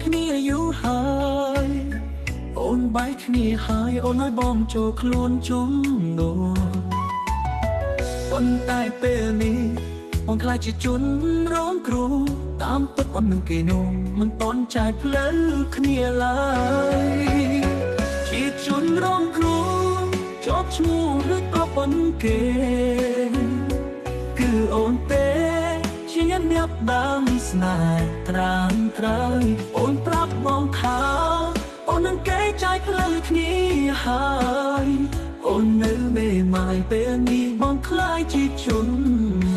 គ្នាយូរហើយអូនបែកគ្នាហើយអូនឲ្យបងចូលខ្លួនជុំនោះប៉ុន្តែពេលនេះអូនខ្លាចជាជនរងគ្រោះតាមពិតអូននឹងគេនោះមិនតន់ចាយផ្លូវគ្នាឡើយជាជនរងគ្រោះជាប់ឈ្មោះឬក៏ប៉ុនគេគឺអូនទេជាអ្នកដើមស្នេហ៍ត្រាំត្រូវអូនប្រាប់បងថាអូននឹងគេចាយផ្លូវគ្នាហើយអូននៅមេម៉ាយពេលនេះបងខ្លាចជាជន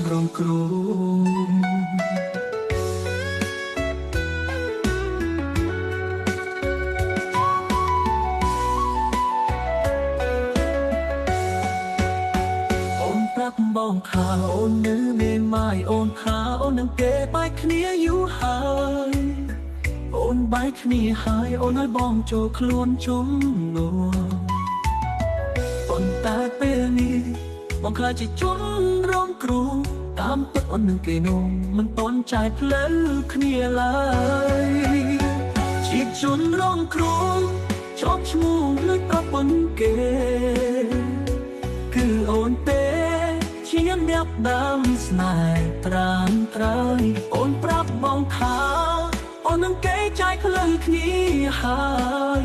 រងគ្រោះបងថាអូននៅមេម៉ាយអូនថាអូននឹងគេបែកគ្នាយូរហើយអូនបែកគ្នាហើយអូនឲ្យបងចូលខ្លួនជុំនោះប៉ុន្តែពេលនេះបងខ្លាចជាជនរងគ្រោះតាមពិតអូននឹងគេនោះមិនតន់ចាយផ្លូវគ្នាឡើយជាជនរងគ្រោះជាប់ឈ្មោះឬក៏ប៉ុនគេគឺអូនទេជាអ្នកដើមស្នេហ៍ត្រាំត្រូវអូនប្រាប់បងថាអូននឹងគេចាយផ្លូវគ្នាហើយ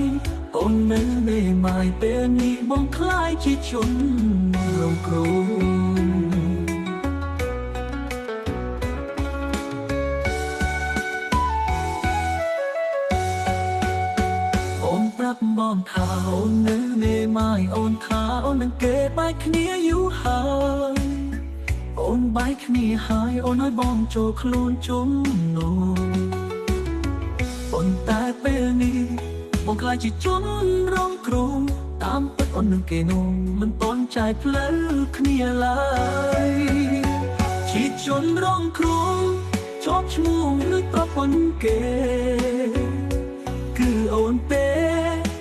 អូននៅមេម៉ាយពេលនេះបងខ្លាចជាជនរងគ្រោះអូនប្រាប់បងថាអូននៅមេម៉ាយអូនថាអូននឹងគេបែកគ្នាយូរហើយអូនបែកគ្នាហើយអូនឲ្យបងចូលខ្លួនជុំនោះប៉ុន្តែពេលនេះបងខ្លាចជាជនរងគ្រោះតាមពិតអូននឹងគេនោះមិនតន់ចាយផ្លូវគ្នាឡើយជាជនរងគ្រោះជាប់ឈ្មោះឬប្រពន្ធគេគឺអូនទេ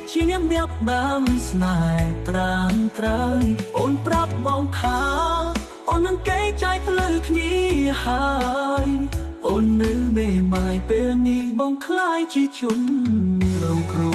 ជាអ្នកដើមស្នេហ៍ត្រាំត្រូវអូនប្រាប់បងថាអូននឹងគេចាយផ្លូវគ្នាហើយអូននៅមេម៉ាយពេលនេះបងខ្លាចជាជនរងគ្រោះ